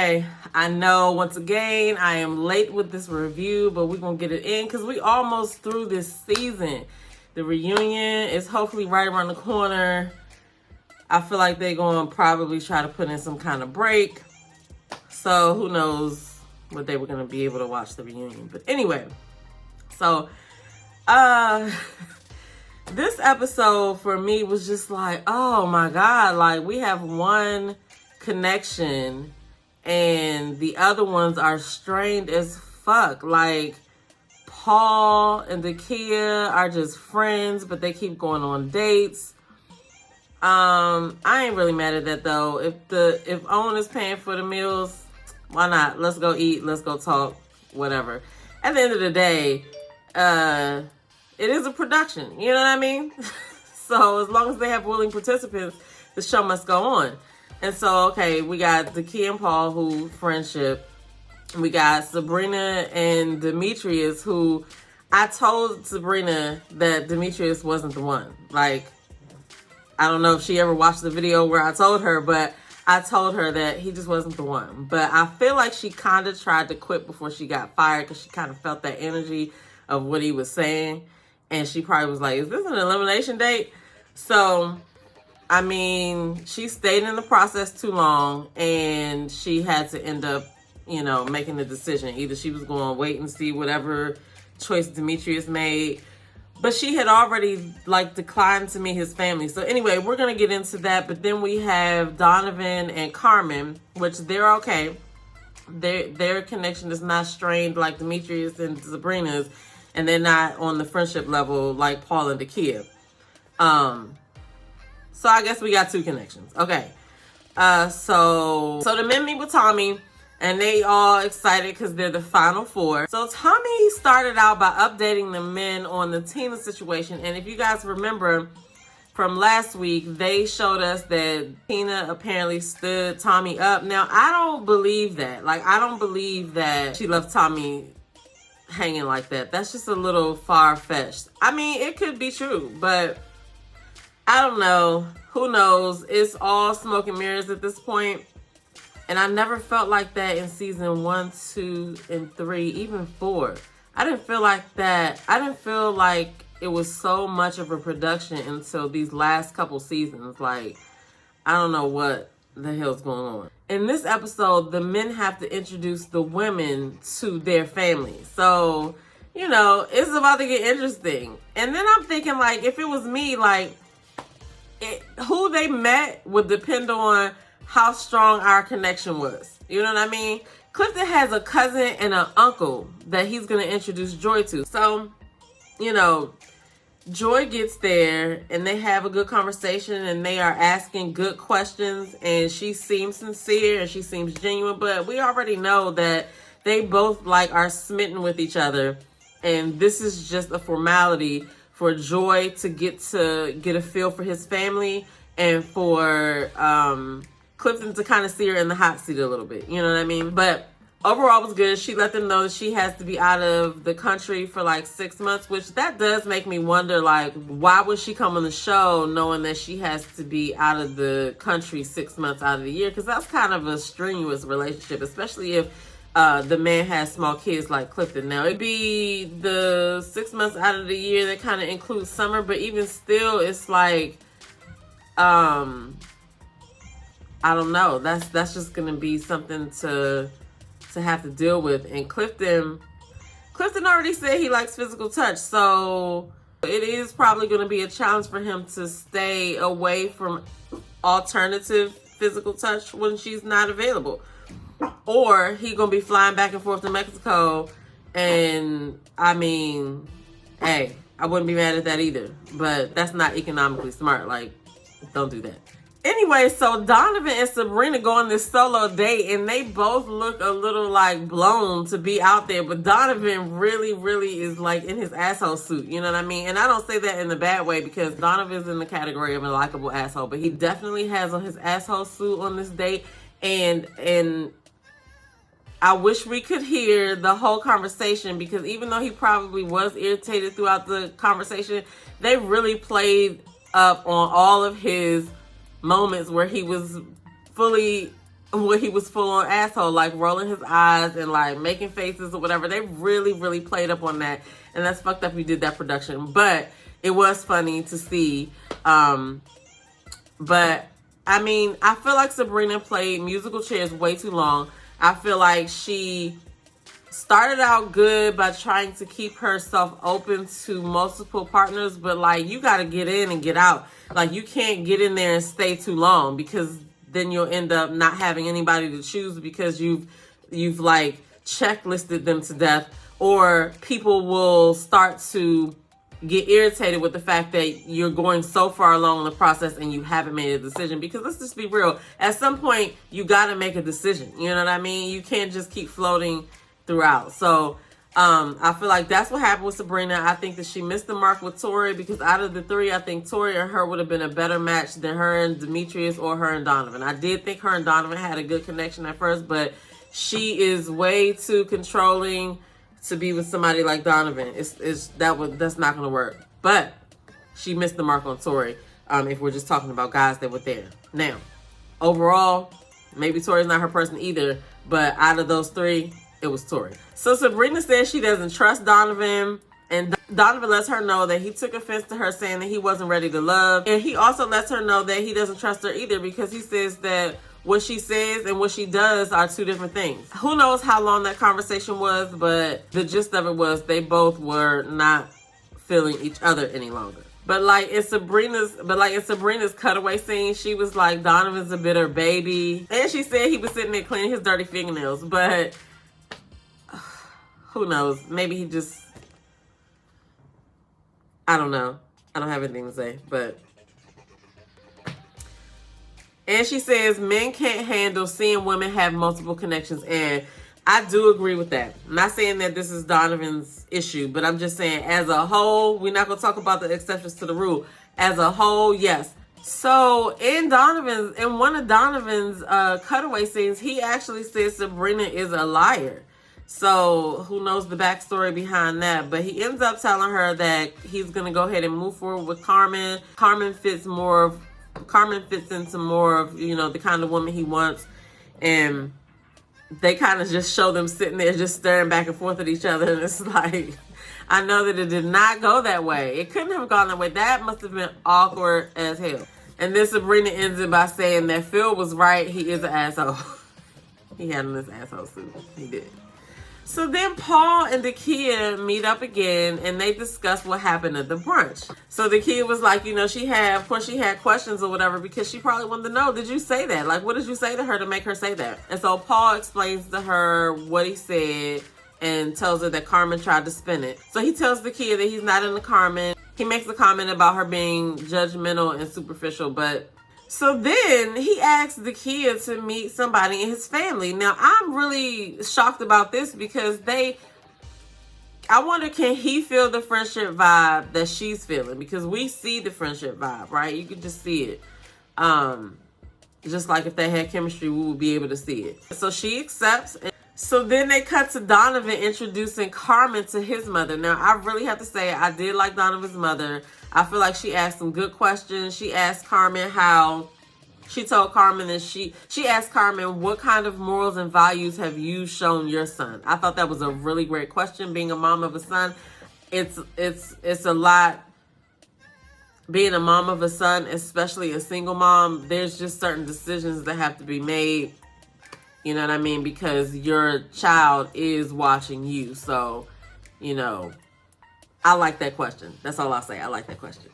Okay, I know once again I am late with this review, but we're gonna get it in because we almost through this season. The reunion is hopefully right around the corner. I feel like they're gonna probably try to put in some kind of break. So who knows what they were gonna be able to watch the reunion. But anyway, so this episode for me was just like, oh my God, like we have one connection and the other ones are strained as fuck. Like Paul and Dakia are just friends, but they keep going on dates. I ain't really mad at that though. If Owen is paying for the meals, why not? Let's go eat, let's go talk, whatever. At the end of the day, it is a production, you know what I mean? So as long as they have willing participants, the show must go on. And so, okay, we got Dakia and Paul, who friendship. We got Sabrina and Demetrius, who I told Sabrina that Demetrius wasn't the one. Like, I don't know if she ever watched the video where I told her, but I told her that he just wasn't the one. But I feel like she kind of tried to quit before she got fired because she kind of felt that energy of what he was saying. And she probably was like, is this an elimination date? So, I mean, she stayed in the process too long and she had to end up, you know, making the decision. Either she was going to wait and see whatever choice Demetrius made, but she had already like declined to meet his family. So anyway, we're going to get into that. But then we have Donovan and Carmen, which they're okay. Their connection is not strained like Demetrius and Sabrina's, and they're not on the friendship level like Paul and Dakia. So I guess we got two connections. Okay. So the men meet with Tommy and they all excited because they're the final four. So Tommy started out by updating the men on the Tina situation. And if you guys remember from last week, they showed us that Tina apparently stood Tommy up. Now, I don't believe that. Like, I don't believe that she left Tommy hanging like that. That's just a little far-fetched. I mean, it could be true, but I don't know. Who knows? It's all smoke and mirrors at this point. And I never felt like that in season 1, 2, and 3, even 4. I didn't feel like that. I didn't feel like it was so much of a production until these last couple seasons. Like, I don't know what the hell's going on. In this episode, the men have to introduce the women to their families. So, you know, it's about to get interesting. And then I'm thinking, like, if it was me, like, who they met would depend on how strong our connection was. You know what I mean? Clifton has a cousin and an uncle that he's going to introduce Joy to. So, you know, Joy gets there and they have a good conversation and they are asking good questions and she seems sincere and she seems genuine, but we already know that they both like are smitten with each other and this is just a formality for Joy to get a feel for his family and for Clifton to kind of see her in the hot seat a little bit. You know what I mean? But overall it was good. She let them know that she has to be out of the country for like 6 months, which that does make me wonder, like, why would she come on the show knowing that she has to be out of the country 6 months out of the year? Because that's kind of a strenuous relationship, especially if the man has small kids like Clifton. Now, it'd be the 6 months out of the year that kind of includes summer, but even still, it's like, I don't know. That's just gonna be something to have to deal with. And Clifton already said he likes physical touch, so it is probably gonna be a challenge for him to stay away from alternative physical touch when she's not available. Or he gonna be flying back and forth to Mexico, and I mean, hey, I wouldn't be mad at that either. But that's not economically smart. Like, don't do that. Anyway, so Donovan and Sabrina go on this solo date, and they both look a little like blown to be out there. But Donovan really, really is like in his asshole suit. You know what I mean? And I don't say that in a bad way because Donovan's in the category of a likable asshole, but he definitely has on his asshole suit on this date, and I wish we could hear the whole conversation because even though he probably was irritated throughout the conversation, they really played up on all of his moments where he was fully where he was full on asshole, like rolling his eyes and like making faces or whatever. They really, really played up on that. And that's fucked up he did that production. But it was funny to see. But I mean, I feel like Sabrina played musical chairs way too long. I feel like she started out good by trying to keep herself open to multiple partners, but like you got to get in and get out. Like you can't get in there and stay too long, because then you'll end up not having anybody to choose, because you've like checklisted them to death, or people will start to get irritated with the fact that you're going so far along in the process and you haven't made a decision. Because let's just be real, at some point you got to make a decision. You know what I mean? You can't just keep floating throughout. So I feel like that's what happened with Sabrina. I think that she missed the mark with Tori, because out of the three, I think Tori and her would have been a better match than her and Demetrius or her and Donovan. I did think her and Donovan had a good connection at first, but she is way too controlling to be with somebody like Donovan. That's not going to work. But she missed the mark on Tori, if we're just talking about guys that were there. Now, overall, maybe Tori's not her person either, but out of those three, it was Tori. So Sabrina says she doesn't trust Donovan, and Donovan lets her know that he took offense to her saying that he wasn't ready to love. And he also lets her know that he doesn't trust her either, because he says that what she says and what she does are two different things. Who knows how long that conversation was, but the gist of it was they both were not feeling each other any longer. But like in Sabrina's cutaway scene, she was like, Donovan's a bitter baby. And she said he was sitting there cleaning his dirty fingernails, but who knows? Maybe he just, I don't know. I don't have anything to say, but. And she says men can't handle seeing women have multiple connections. And I do agree with that. I'm not saying that this is Donovan's issue, but I'm just saying as a whole, we're not going to talk about the exceptions to the rule. As a whole, yes. So in one of Donovan's cutaway scenes, he actually says Sabrina is a liar. So who knows the backstory behind that? But he ends up telling her that he's going to go ahead and move forward with Carmen. Carmen fits into more of, the kind of woman he wants. And they kind of just show them sitting there just staring back and forth at each other. And it's like, I know that it did not go that way. It couldn't have gone that way. That must have been awkward as hell. And then Sabrina ends it by saying that Phil was right. He is an asshole. He had on this asshole suit. He did. So then Paul and Dakia meet up again, and they discuss what happened at the brunch. So Dakia was like, she had questions or whatever, because she probably wanted to know, did you say that? Like, what did you say to her to make her say that? And so Paul explains to her what he said and tells her that Carmen tried to spin it. So he tells Dakia that he's not into Carmen. He makes a comment about her being judgmental and superficial, but so then he asks Dakia to meet somebody in his family. Now, I'm really shocked about this, because I wonder, can he feel the friendship vibe that she's feeling? Because we see the friendship vibe, right? You can just see it. Just like if they had chemistry, we would be able to see it. So she accepts. So then they cut to Donovan introducing Carmen to his mother. Now, I really have to say, I did like Donovan's mother. I feel like she asked some good questions. She asked Carmen she told Carmen that she asked Carmen, what kind of morals and values have you shown your son? I thought that was a really great question. Being a mom of a son, it's a lot. Being a mom of a son, especially a single mom, there's just certain decisions that have to be made. You know what I mean? Because your child is watching you. So, I like that question. That's all I'll say. I like that question.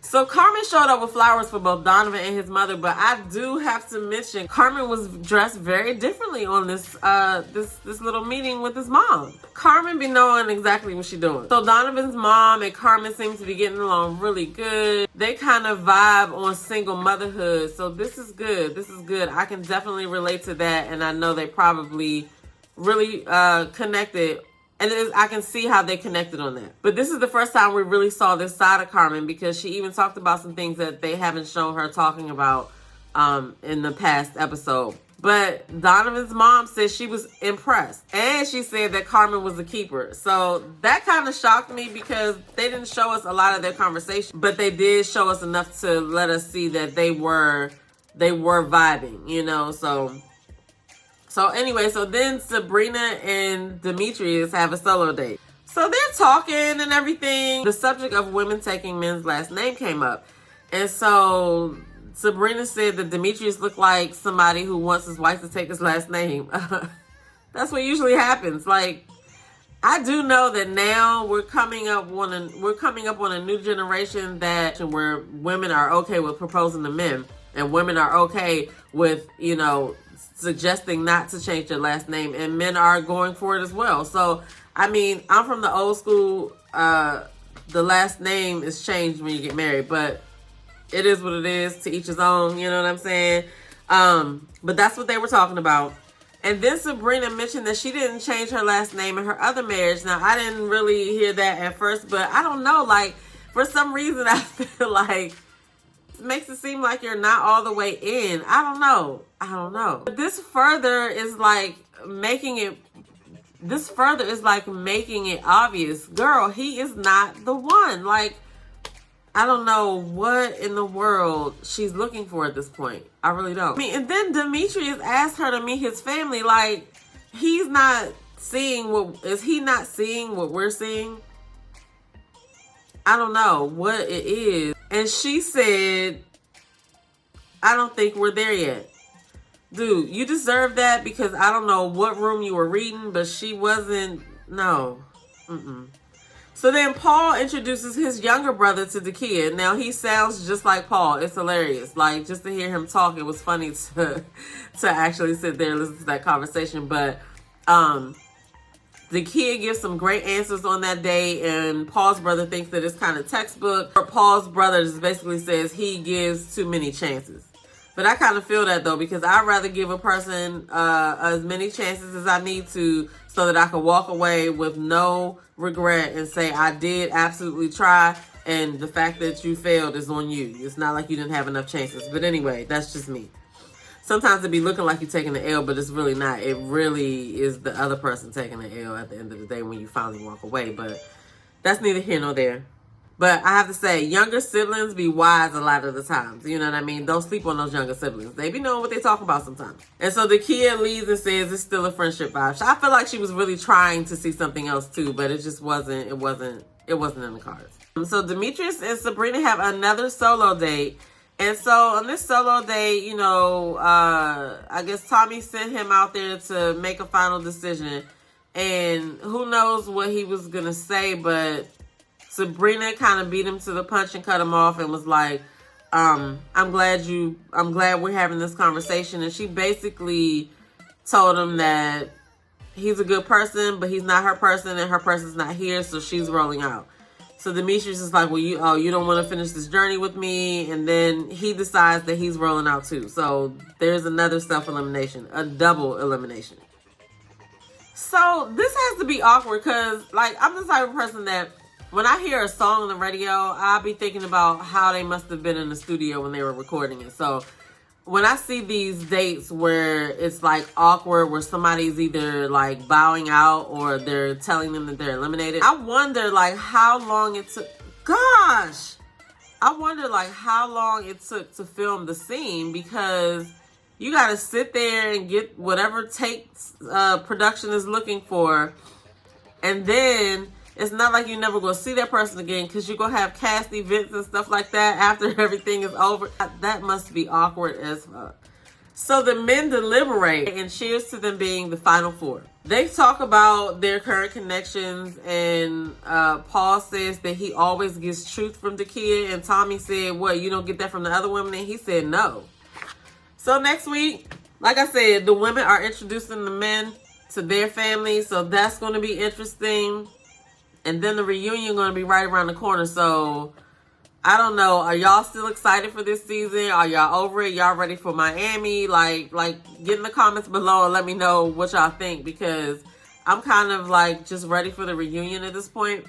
So Carmen showed up with flowers for both Donovan and his mother, but I do have to mention Carmen was dressed very differently on this little meeting with his mom. Carmen be knowing exactly what she's doing. So Donovan's mom and Carmen seem to be getting along really good. They kind of vibe on single motherhood. So this is good. This is good. I can definitely relate to that, and I know they probably really connected. And I can see how they connected on that. But this is the first time we really saw this side of Carmen, because she even talked about some things that they haven't shown her talking about in the past episode. But Donovan's mom said she was impressed. And she said that Carmen was a keeper. So that kind of shocked me, because they didn't show us a lot of their conversation. But they did show us enough to let us see that they were vibing, So So anyway, so then Sabrina and Demetrius have a solo date. So they're talking and everything. The subject of women taking men's last name came up. And so Sabrina said that Demetrius looked like somebody who wants his wife to take his last name. That's what usually happens. Like, I do know that now we're coming up on a new generation where women are okay with proposing to men, and women are okay with, you know, suggesting not to change their last name, and men are going for it as well. So, I mean, I'm from the old school. The last name is changed when you get married, but it is what it is. To each his own, you know what I'm saying? But that's what they were talking about. And then Sabrina mentioned that she didn't change her last name in her other marriage. Now, I didn't really hear that at first, but I don't know. Like, for some reason, I feel like it makes it seem like you're not all the way in. I don't know. But this further is like making it obvious. Girl, he is not the one. Like, I don't know what in the world she's looking for at this point. I really don't. I mean, and then Demetrius asked her to meet his family. Like, is he not seeing what we're seeing? I don't know what it is. And she said, I don't think we're there yet. Dude, you deserve that, because I don't know what room you were reading, but she wasn't. No. So then Paul introduces his younger brother to the kid. Now, he sounds just like Paul. It's hilarious. Like, just to hear him talk, it was funny to actually sit there and listen to that conversation. But the kid gives some great answers on that day, and Paul's brother thinks that it's kind of textbook. Or Paul's brother just basically says he gives too many chances. But I kind of feel that, though, because I'd rather give a person as many chances as I need to, so that I can walk away with no regret and say, I did absolutely try, and the fact that you failed is on you. It's not like you didn't have enough chances. But anyway, that's just me. Sometimes it be looking like you're taking the L, but it's really not. It really is the other person taking the L at the end of the day when you finally walk away. But that's neither here nor there. But I have to say, younger siblings be wise a lot of the times. You know what I mean? Don't sleep on those younger siblings. They be knowing what they talk about sometimes. And so the kid leaves and says it's still a friendship vibe. I feel like she was really trying to see something else too, but it just wasn't. It wasn't in the cards. So Demetrius and Sabrina have another solo date. And so on this solo date, you know, I guess Tommy sent him out there to make a final decision. And who knows what he was going to say, but Sabrina kind of beat him to the punch and cut him off and was like, I'm glad we're having this conversation. And she basically told him that he's a good person, but he's not her person, and her person's not here, so she's rolling out. So Demetrius is like, well, you don't want to finish this journey with me. And then he decides that he's rolling out too. So there's another self-elimination, a double elimination. So this has to be awkward, because, like, I'm the type of person that when I hear a song on the radio, I'll be thinking about how they must have been in the studio when they were recording it. So when I see these dates where it's like awkward, where somebody's either like bowing out or they're telling them that they're eliminated, I wonder like how long it took. Gosh, I wonder like how long it took to film the scene, because you got to sit there and get whatever takes production is looking for, and then it's not like you're never going to see that person again, because you're going to have cast events and stuff like that after everything is over. That must be awkward as fuck. So the men deliberate, and cheers to them being the final four. They talk about their current connections, and Paul says that he always gets truth from the kid, and Tommy said, what, you don't get that from the other women? And he said no. So next week, like I said, the women are introducing the men to their families, so that's going to be interesting. And then the reunion going to be right around the corner. So, I don't know. Are y'all still excited for this season? Are y'all over it? Y'all ready for Miami? Like, get in the comments below and let me know what y'all think. Because I'm kind of, like, just ready for the reunion at this point.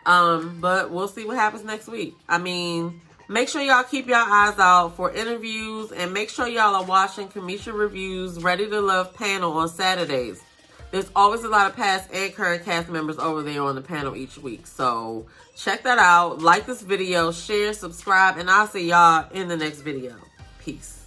But we'll see what happens next week. I mean, make sure y'all keep y'all eyes out for interviews. And make sure y'all are watching Kamisha Reviews Ready to Love panel on Saturdays. There's always a lot of past and current cast members over there on the panel each week. So check that out. Like this video, share, subscribe, and I'll see y'all in the next video. Peace.